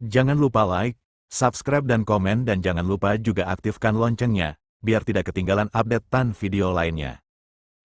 Jangan lupa like, subscribe dan komen dan jangan lupa juga aktifkan loncengnya, biar tidak ketinggalan update video lainnya.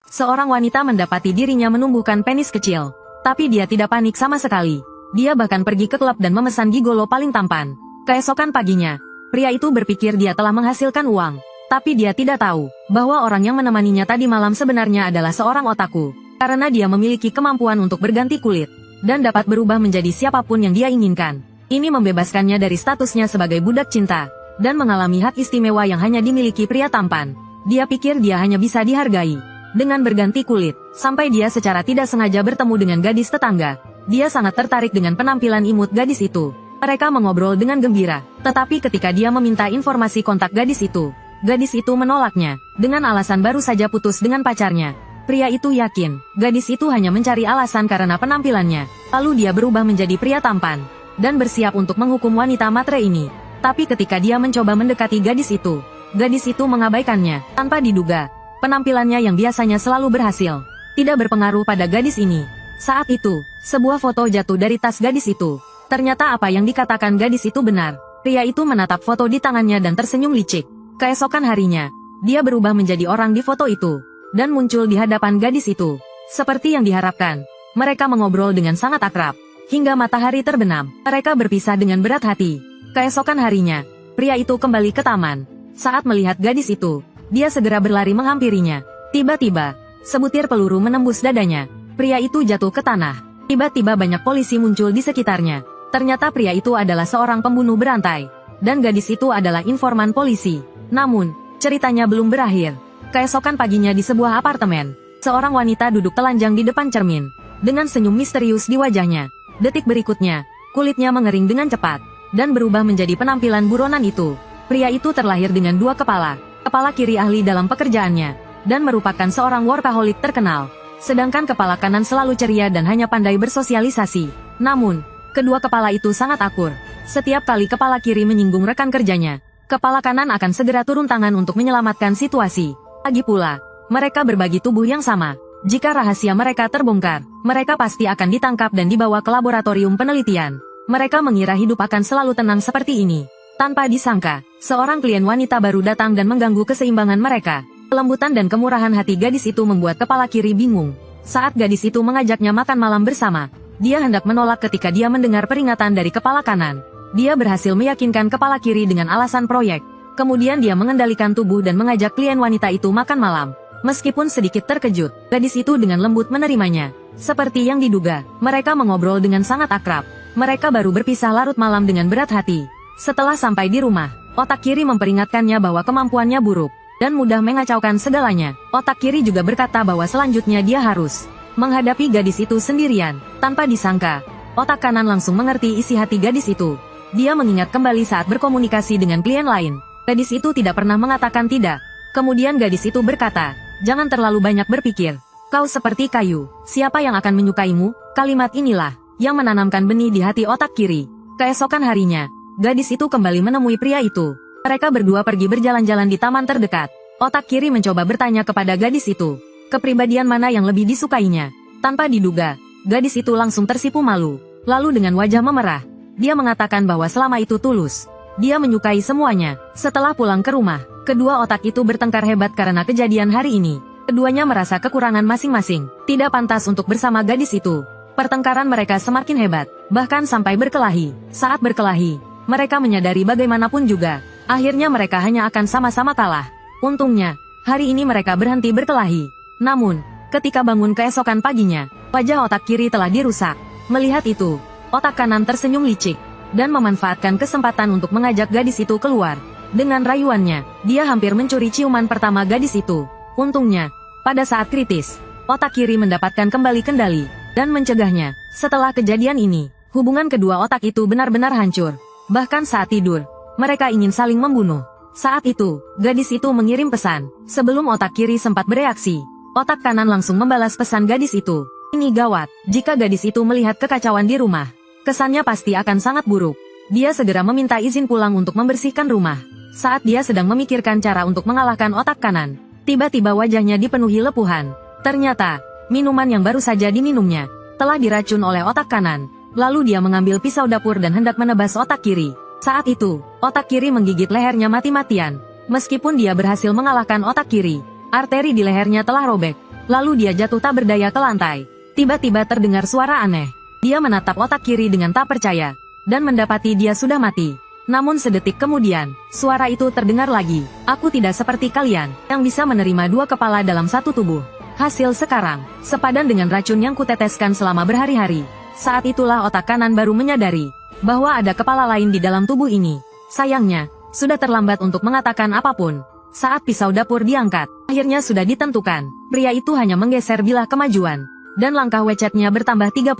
Seorang wanita mendapati dirinya menumbuhkan penis kecil. Tapi dia tidak panik sama sekali. Dia bahkan pergi ke klub dan memesan gigolo paling tampan. Keesokan paginya, pria itu berpikir dia telah menghasilkan uang. Tapi dia tidak tahu bahwa orang yang menemaninya tadi malam sebenarnya adalah seorang otaku. Karena dia memiliki kemampuan untuk berganti kulit dan dapat berubah menjadi siapapun yang dia inginkan. Ini membebaskannya dari statusnya sebagai budak cinta dan mengalami hak istimewa yang hanya dimiliki pria tampan. Dia pikir dia hanya bisa dihargai dengan berganti kulit, sampai dia secara tidak sengaja bertemu dengan gadis tetangga. Dia sangat tertarik dengan penampilan imut gadis itu. Mereka mengobrol dengan gembira, tetapi ketika dia meminta informasi kontak gadis itu menolaknya, dengan alasan baru saja putus dengan pacarnya. Pria itu yakin, gadis itu hanya mencari alasan karena penampilannya. Lalu dia berubah menjadi pria tampan dan bersiap untuk menghukum wanita matre ini. Tapi ketika dia mencoba mendekati gadis itu mengabaikannya. Tanpa diduga, penampilannya yang biasanya selalu berhasil tidak berpengaruh pada gadis ini. Saat itu, sebuah foto jatuh dari tas gadis itu. Ternyata apa yang dikatakan gadis itu benar. Pria itu menatap foto di tangannya dan tersenyum licik. Keesokan harinya, dia berubah menjadi orang di foto itu dan muncul di hadapan gadis itu. Seperti yang diharapkan, mereka mengobrol dengan sangat akrab hingga matahari terbenam. Mereka berpisah dengan berat hati. Keesokan harinya, pria itu kembali ke taman. Saat melihat gadis itu, dia segera berlari menghampirinya. Tiba-tiba, sebutir peluru menembus dadanya. Pria itu jatuh ke tanah. Tiba-tiba banyak polisi muncul di sekitarnya. Ternyata pria itu adalah seorang pembunuh berantai, dan gadis itu adalah informan polisi. Namun, ceritanya belum berakhir. Keesokan paginya di sebuah apartemen, seorang wanita duduk telanjang di depan cermin, dengan senyum misterius di wajahnya. Detik berikutnya, kulitnya mengering dengan cepat, dan berubah menjadi penampilan buronan itu. Pria itu terlahir dengan dua kepala. Kepala kiri ahli dalam pekerjaannya, dan merupakan seorang workaholic terkenal. Sedangkan kepala kanan selalu ceria dan hanya pandai bersosialisasi. Namun, kedua kepala itu sangat akur. Setiap kali kepala kiri menyinggung rekan kerjanya, kepala kanan akan segera turun tangan untuk menyelamatkan situasi. Lagi pula, mereka berbagi tubuh yang sama. Jika rahasia mereka terbongkar, mereka pasti akan ditangkap dan dibawa ke laboratorium penelitian. Mereka mengira hidup akan selalu tenang seperti ini. Tanpa disangka, seorang klien wanita baru datang dan mengganggu keseimbangan mereka. Kelembutan dan kemurahan hati gadis itu membuat kepala kiri bingung. Saat gadis itu mengajaknya makan malam bersama, dia hendak menolak ketika dia mendengar peringatan dari kepala kanan. Dia berhasil meyakinkan kepala kiri dengan alasan proyek. Kemudian dia mengendalikan tubuh dan mengajak klien wanita itu makan malam. Meskipun sedikit terkejut, gadis itu dengan lembut menerimanya. Seperti yang diduga, mereka mengobrol dengan sangat akrab. Mereka baru berpisah larut malam dengan berat hati. Setelah sampai di rumah, otak kiri memperingatkannya bahwa kemampuannya buruk dan mudah mengacaukan segalanya. Otak kiri juga berkata bahwa selanjutnya dia harus menghadapi gadis itu sendirian. Tanpa disangka, otak kanan langsung mengerti isi hati gadis itu. Dia mengingat kembali saat berkomunikasi dengan klien lain. Gadis itu tidak pernah mengatakan tidak. Kemudian gadis itu berkata, "Jangan terlalu banyak berpikir. Kau seperti kayu. Siapa yang akan menyukaimu?" Kalimat inilah yang menanamkan benih di hati otak kiri. Keesokan harinya, gadis itu kembali menemui pria itu. Mereka berdua pergi berjalan-jalan di taman terdekat. Otak kiri mencoba bertanya kepada gadis itu, kepribadian mana yang lebih disukainya. Tanpa diduga, gadis itu langsung tersipu malu. Lalu dengan wajah memerah, dia mengatakan bahwa selama itu tulus. Dia menyukai semuanya. Setelah pulang ke rumah, kedua otak itu bertengkar hebat karena kejadian hari ini. Keduanya merasa kekurangan masing-masing, tidak pantas untuk bersama gadis itu. Pertengkaran mereka semakin hebat, bahkan sampai berkelahi. Saat berkelahi, mereka menyadari bagaimanapun juga, akhirnya mereka hanya akan sama-sama kalah. Untungnya, hari ini mereka berhenti berkelahi. Namun, ketika bangun keesokan paginya, wajah otak kiri telah dirusak. Melihat itu, otak kanan tersenyum licik dan memanfaatkan kesempatan untuk mengajak gadis itu keluar. Dengan rayuannya, dia hampir mencuri ciuman pertama gadis itu. Untungnya, pada saat kritis, otak kiri mendapatkan kembali kendali dan mencegahnya. Setelah kejadian ini, hubungan kedua otak itu benar-benar hancur. Bahkan saat tidur, mereka ingin saling membunuh. Saat itu, gadis itu mengirim pesan. Sebelum otak kiri sempat bereaksi, otak kanan langsung membalas pesan gadis itu. Ini gawat, jika gadis itu melihat kekacauan di rumah, kesannya pasti akan sangat buruk. Dia segera meminta izin pulang untuk membersihkan rumah. Saat dia sedang memikirkan cara untuk mengalahkan otak kanan, tiba-tiba wajahnya dipenuhi lepuhan. Ternyata, minuman yang baru saja diminumnya telah diracun oleh otak kanan. Lalu dia mengambil pisau dapur dan hendak menebas otak kiri. Saat itu, otak kiri menggigit lehernya mati-matian. Meskipun dia berhasil mengalahkan otak kiri, arteri di lehernya telah robek. Lalu dia jatuh tak berdaya ke lantai. Tiba-tiba terdengar suara aneh. Dia menatap otak kiri dengan tak percaya, dan mendapati dia sudah mati. Namun sedetik kemudian, suara itu terdengar lagi. Aku tidak seperti kalian, yang bisa menerima dua kepala dalam satu tubuh. Hasil sekarang, sepadan dengan racun yang kuteteskan selama berhari-hari. Saat itulah otak kanan baru menyadari, bahwa ada kepala lain di dalam tubuh ini. Sayangnya, sudah terlambat untuk mengatakan apapun. Saat pisau dapur diangkat, akhirnya sudah ditentukan. Pria itu hanya menggeser bilah kemajuan, dan langkah wecetnya bertambah 30.000.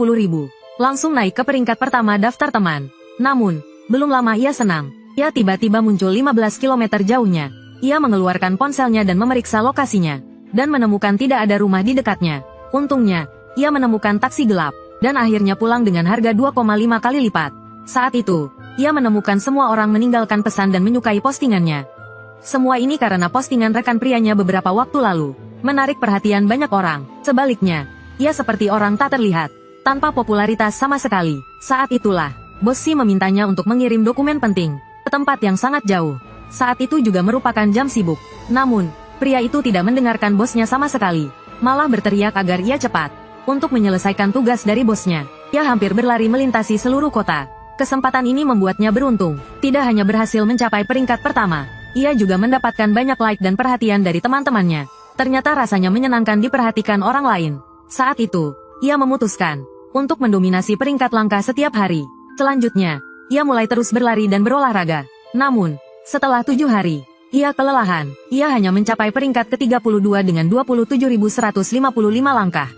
Langsung naik ke peringkat pertama daftar teman. Namun, belum lama ia senang. Ia tiba-tiba muncul 15 km jauhnya. Ia mengeluarkan ponselnya dan memeriksa lokasinya, dan menemukan tidak ada rumah di dekatnya. Untungnya, ia menemukan taksi gelap, dan akhirnya pulang dengan harga 2,5 kali lipat. Saat itu, ia menemukan semua orang meninggalkan pesan dan menyukai postingannya. Semua ini karena postingan rekan prianya beberapa waktu lalu menarik perhatian banyak orang. Sebaliknya, ia seperti orang tak terlihat, tanpa popularitas sama sekali. Saat itulah, Bossi memintanya untuk mengirim dokumen penting ke tempat yang sangat jauh. Saat itu juga merupakan jam sibuk. Namun, pria itu tidak mendengarkan bosnya sama sekali, malah berteriak agar ia cepat untuk menyelesaikan tugas dari bosnya. Ia hampir berlari melintasi seluruh kota. Kesempatan ini membuatnya beruntung. Tidak hanya berhasil mencapai peringkat pertama, ia juga mendapatkan banyak like dan perhatian dari teman-temannya. Ternyata rasanya menyenangkan diperhatikan orang lain. Saat itu, ia memutuskan untuk mendominasi peringkat langkah setiap hari. Selanjutnya, ia mulai terus berlari dan berolahraga. Namun, setelah 7 hari, ia kelelahan. Ia hanya mencapai peringkat ke-32 dengan 27.155 langkah.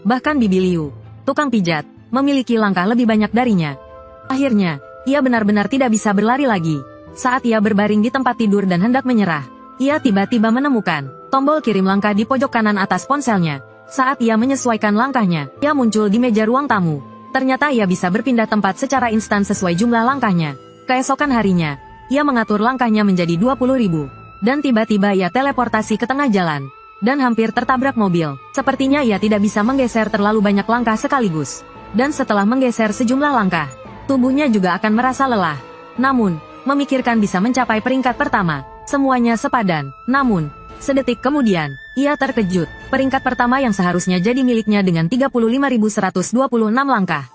Bahkan Bibi Liu, tukang pijat, memiliki langkah lebih banyak darinya. Akhirnya, ia benar-benar tidak bisa berlari lagi. Saat ia berbaring di tempat tidur dan hendak menyerah, ia tiba-tiba menemukan tombol kirim langkah di pojok kanan atas ponselnya. Saat ia menyesuaikan langkahnya, ia muncul di meja ruang tamu. Ternyata ia bisa berpindah tempat secara instan sesuai jumlah langkahnya. Keesokan harinya, ia mengatur langkahnya menjadi 20.000. Dan tiba-tiba ia teleportasi ke tengah jalan, dan hampir tertabrak mobil. Sepertinya ia tidak bisa menggeser terlalu banyak langkah sekaligus. Dan setelah menggeser sejumlah langkah, tubuhnya juga akan merasa lelah. Namun, memikirkan bisa mencapai peringkat pertama, semuanya sepadan. Namun, sedetik kemudian, ia terkejut. Peringkat pertama yang seharusnya jadi miliknya dengan 35.126 langkah,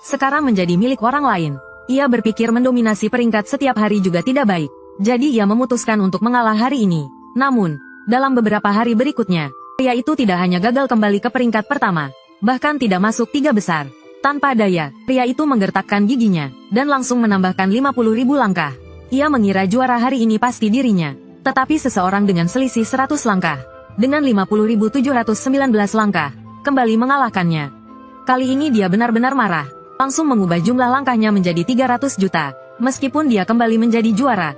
sekarang menjadi milik orang lain. Ia berpikir mendominasi peringkat setiap hari juga tidak baik. Jadi ia memutuskan untuk mengalah hari ini. Namun, dalam beberapa hari berikutnya, pria itu tidak hanya gagal kembali ke peringkat pertama, bahkan tidak masuk 3 besar. Tanpa daya, pria itu menggertakkan giginya, dan langsung menambahkan 50.000 langkah. Ia mengira juara hari ini pasti dirinya. Tetapi seseorang dengan selisih 100 langkah, dengan 50.719 langkah, kembali mengalahkannya. Kali ini dia benar-benar marah, langsung mengubah jumlah langkahnya menjadi 300 juta, meskipun dia kembali menjadi juara.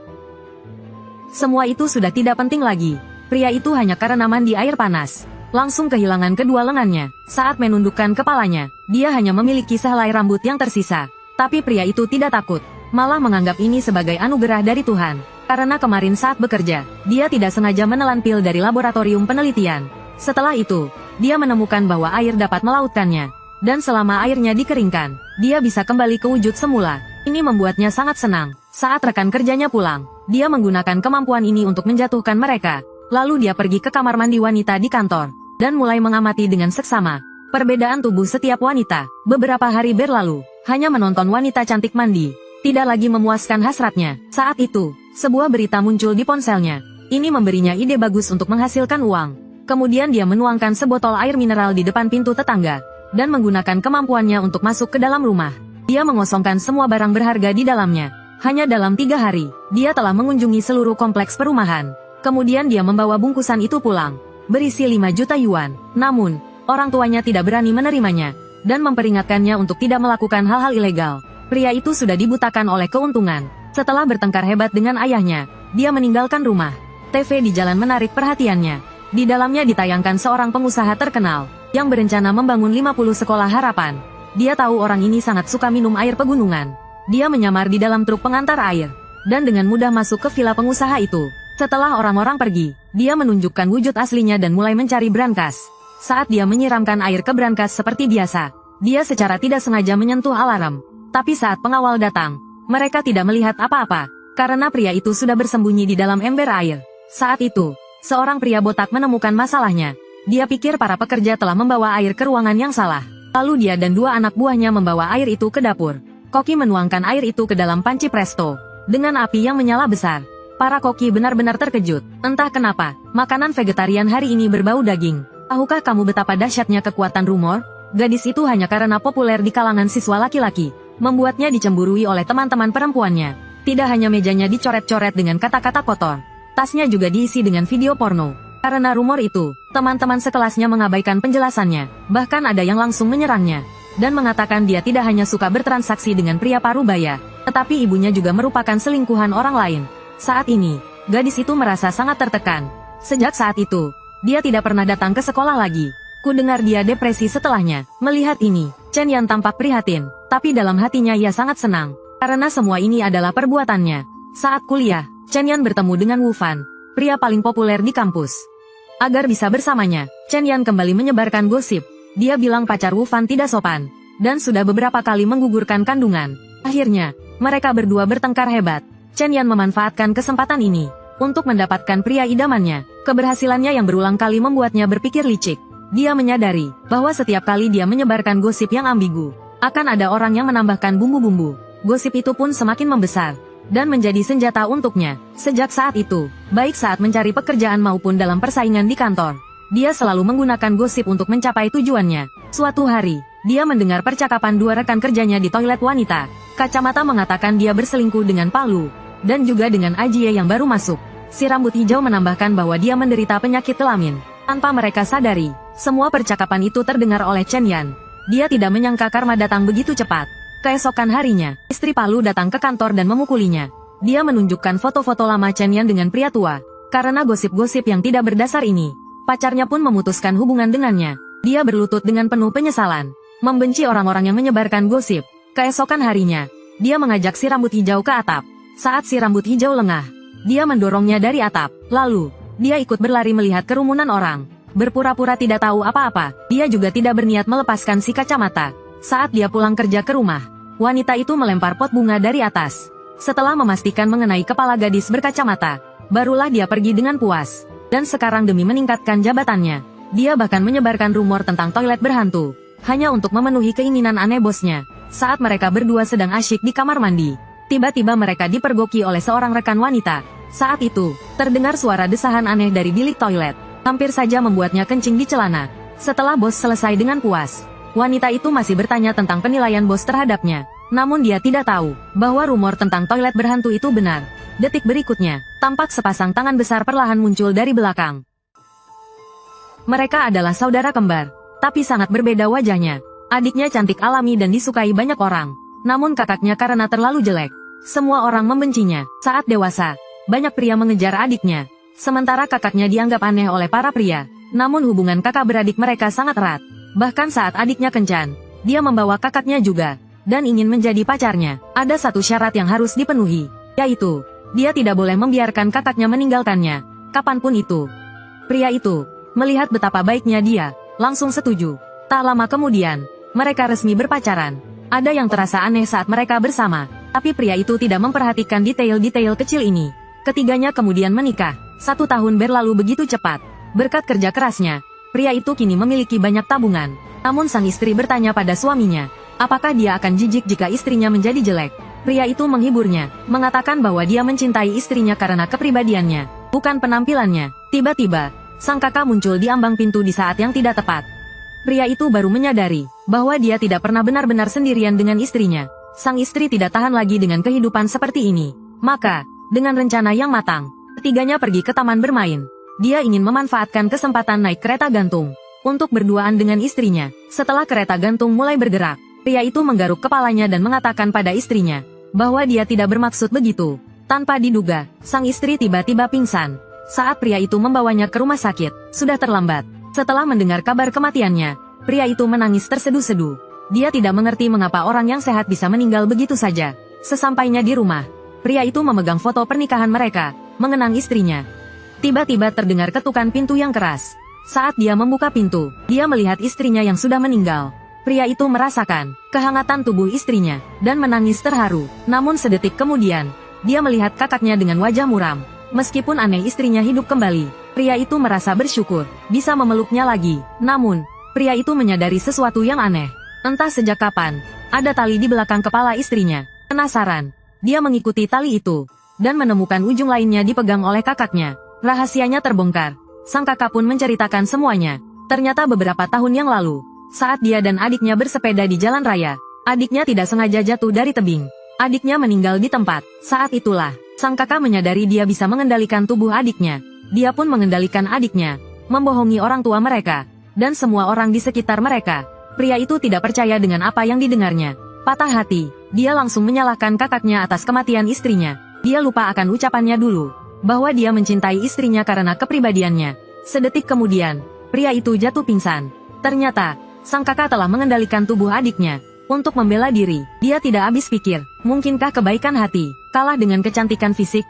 Semua itu sudah tidak penting lagi. Pria itu hanya karena mandi air panas, langsung kehilangan kedua lengannya. Saat menundukkan kepalanya, dia hanya memiliki sehelai rambut yang tersisa. Tapi pria itu tidak takut, malah menganggap ini sebagai anugerah dari Tuhan. Karena kemarin saat bekerja, dia tidak sengaja menelan pil dari laboratorium penelitian. Setelah itu, dia menemukan bahwa air dapat melautkannya. Dan selama airnya dikeringkan, dia bisa kembali ke wujud semula. Ini membuatnya sangat senang. Saat rekan kerjanya pulang, dia menggunakan kemampuan ini untuk menjatuhkan mereka. Lalu dia pergi ke kamar mandi wanita di kantor, dan mulai mengamati dengan seksama perbedaan tubuh setiap wanita. Beberapa hari berlalu, hanya menonton wanita cantik mandi tidak lagi memuaskan hasratnya. Saat itu, sebuah berita muncul di ponselnya. Ini memberinya ide bagus untuk menghasilkan uang. Kemudian dia menuangkan sebotol air mineral di depan pintu tetangga, dan menggunakan kemampuannya untuk masuk ke dalam rumah. Dia mengosongkan semua barang berharga di dalamnya. Hanya dalam 3 hari, dia telah mengunjungi seluruh kompleks perumahan. Kemudian dia membawa bungkusan itu pulang, berisi 5 juta yuan. Namun, orang tuanya tidak berani menerimanya, dan memperingatkannya untuk tidak melakukan hal-hal ilegal. Pria itu sudah dibutakan oleh keuntungan. Setelah bertengkar hebat dengan ayahnya, dia meninggalkan rumah. TV di jalan menarik perhatiannya. Di dalamnya ditayangkan seorang pengusaha terkenal, yang berencana membangun 50 sekolah harapan. Dia tahu orang ini sangat suka minum air pegunungan. Dia menyamar di dalam truk pengantar air, dan dengan mudah masuk ke villa pengusaha itu. Setelah orang-orang pergi, dia menunjukkan wujud aslinya dan mulai mencari brankas. Saat dia menyiramkan air ke brankas seperti biasa, Dia secara tidak sengaja menyentuh alarm. Tapi saat pengawal datang, mereka tidak melihat apa-apa, karena pria itu sudah bersembunyi di dalam ember air. Saat itu, seorang pria botak menemukan masalahnya. Dia pikir para pekerja telah membawa air ke ruangan yang salah. Lalu dia dan dua anak buahnya membawa air itu ke dapur. Koki menuangkan air itu ke dalam panci presto, dengan api yang menyala besar. Para koki benar-benar terkejut. Entah kenapa, makanan vegetarian hari ini berbau daging. Tahukah kamu betapa dahsyatnya kekuatan rumor? Gadis itu hanya karena populer di kalangan siswa laki-laki, membuatnya dicemburui oleh teman-teman perempuannya. Tidak hanya mejanya dicoret-coret dengan kata-kata kotor, tasnya juga diisi dengan video porno. Karena rumor itu, teman-teman sekelasnya mengabaikan penjelasannya, bahkan ada yang langsung menyerangnya, dan mengatakan dia tidak hanya suka bertransaksi dengan pria parubaya, tetapi ibunya juga merupakan selingkuhan orang lain. Saat ini, gadis itu merasa sangat tertekan. Sejak saat itu, dia tidak pernah datang ke sekolah lagi. Ku dengar dia depresi setelahnya. Melihat ini, Chen Yan tampak prihatin, tapi dalam hatinya ia sangat senang, karena semua ini adalah perbuatannya. Saat kuliah, Chen Yan bertemu dengan Wu Fan, pria paling populer di kampus. Agar bisa bersamanya, Chen Yan kembali menyebarkan gosip. Dia bilang pacar Wu Fan tidak sopan, dan sudah beberapa kali menggugurkan kandungan. Akhirnya, mereka berdua bertengkar hebat. Chen Yan memanfaatkan kesempatan ini untuk mendapatkan pria idamannya. Keberhasilannya yang berulang kali membuatnya berpikir licik. Dia menyadari bahwa setiap kali dia menyebarkan gosip yang ambigu, akan ada orang yang menambahkan bumbu-bumbu. Gosip itu pun semakin membesar dan menjadi senjata untuknya. Sejak saat itu, baik saat mencari pekerjaan maupun dalam persaingan di kantor, dia selalu menggunakan gosip untuk mencapai tujuannya. Suatu hari, dia mendengar percakapan dua rekan kerjanya di toilet wanita. Kacamata mengatakan dia berselingkuh dengan Palu, dan juga dengan Ajie yang baru masuk. Si rambut hijau menambahkan bahwa dia menderita penyakit kelamin. Tanpa mereka sadari, semua percakapan itu terdengar oleh Chen Yan. Dia tidak menyangka karma datang begitu cepat. Keesokan harinya, istri Palu datang ke kantor dan memukulinya. Dia menunjukkan foto-foto lama Chen Yan dengan pria tua. Karena gosip-gosip yang tidak berdasar ini, pacarnya pun memutuskan hubungan dengannya. Dia berlutut dengan penuh penyesalan, membenci orang-orang yang menyebarkan gosip. Keesokan harinya, dia mengajak si rambut hijau ke atap. Saat si rambut hijau lengah, dia mendorongnya dari atap. Lalu, dia ikut berlari melihat kerumunan orang. Berpura-pura tidak tahu apa-apa, dia juga tidak berniat melepaskan si kacamata. Saat dia pulang kerja ke rumah, wanita itu melempar pot bunga dari atas. Setelah memastikan mengenai kepala gadis berkacamata, barulah dia pergi dengan puas. Dan sekarang demi meningkatkan jabatannya, dia bahkan menyebarkan rumor tentang toilet berhantu, hanya untuk memenuhi keinginan aneh bosnya. Saat mereka berdua sedang asyik di kamar mandi, tiba-tiba mereka dipergoki oleh seorang rekan wanita. Saat itu, terdengar suara desahan aneh dari bilik toilet. Hampir saja membuatnya kencing di celana. Setelah bos selesai dengan puas, wanita itu masih bertanya tentang penilaian bos terhadapnya. Namun dia tidak tahu bahwa rumor tentang toilet berhantu itu benar. Detik berikutnya, tampak sepasang tangan besar perlahan muncul dari belakang. Mereka adalah saudara kembar, tapi sangat berbeda wajahnya. Adiknya cantik alami dan disukai banyak orang. Namun kakaknya karena terlalu jelek, semua orang membencinya. Saat dewasa, banyak pria mengejar adiknya, sementara kakaknya dianggap aneh oleh para pria. Namun hubungan kakak beradik mereka sangat erat. Bahkan saat adiknya kencan, dia membawa kakaknya juga, dan ingin menjadi pacarnya. Ada satu syarat yang harus dipenuhi, yaitu, dia tidak boleh membiarkan kakaknya meninggalkannya, kapanpun itu. Pria itu, melihat betapa baiknya dia, langsung setuju. Tak lama kemudian, mereka resmi berpacaran. Ada yang terasa aneh saat mereka bersama, tapi pria itu tidak memperhatikan detail-detail kecil ini. Ketiganya kemudian menikah. 1 tahun berlalu begitu cepat. Berkat kerja kerasnya, pria itu kini memiliki banyak tabungan. Namun sang istri bertanya pada suaminya, apakah dia akan jijik jika istrinya menjadi jelek? Pria itu menghiburnya, mengatakan bahwa dia mencintai istrinya karena kepribadiannya, bukan penampilannya. Tiba-tiba, sang kakak muncul di ambang pintu di saat yang tidak tepat. Pria itu baru menyadari bahwa dia tidak pernah benar-benar sendirian dengan istrinya. Sang istri tidak tahan lagi dengan kehidupan seperti ini. Maka, dengan rencana yang matang, ketiganya pergi ke taman bermain. Dia ingin memanfaatkan kesempatan naik kereta gantung untuk berduaan dengan istrinya. Setelah kereta gantung mulai bergerak, pria itu menggaruk kepalanya dan mengatakan pada istrinya bahwa dia tidak bermaksud begitu. Tanpa diduga, sang istri tiba-tiba pingsan. Saat pria itu membawanya ke rumah sakit, sudah terlambat. Setelah mendengar kabar kematiannya, pria itu menangis terseduh-seduh. Dia tidak mengerti mengapa orang yang sehat bisa meninggal begitu saja. Sesampainya di rumah, pria itu memegang foto pernikahan mereka, mengenang istrinya. Tiba-tiba terdengar ketukan pintu yang keras. Saat dia membuka pintu, dia melihat istrinya yang sudah meninggal. Pria itu merasakan kehangatan tubuh istrinya dan menangis terharu. Namun sedetik kemudian, dia melihat kakaknya dengan wajah muram. Meskipun aneh istrinya hidup kembali, pria itu merasa bersyukur bisa memeluknya lagi. Namun, pria itu menyadari sesuatu yang aneh. Entah sejak kapan, ada tali di belakang kepala istrinya. Penasaran, dia mengikuti tali itu dan menemukan ujung lainnya dipegang oleh kakaknya. Rahasianya terbongkar. Sang kakak pun menceritakan semuanya. Ternyata beberapa tahun yang lalu, saat dia dan adiknya bersepeda di jalan raya, adiknya tidak sengaja jatuh dari tebing. Adiknya meninggal di tempat. Saat itulah, sang kakak menyadari dia bisa mengendalikan tubuh adiknya. Dia pun mengendalikan adiknya, membohongi orang tua mereka, dan semua orang di sekitar mereka. Pria itu tidak percaya dengan apa yang didengarnya. Patah hati, dia langsung menyalahkan kakaknya atas kematian istrinya. Dia lupa akan ucapannya dulu, bahwa dia mencintai istrinya karena kepribadiannya. Sedetik kemudian, pria itu jatuh pingsan. Ternyata, sang kakak telah mengendalikan tubuh adiknya. Untuk membela diri, dia tidak habis pikir, mungkinkah kebaikan hati kalah dengan kecantikan fisik?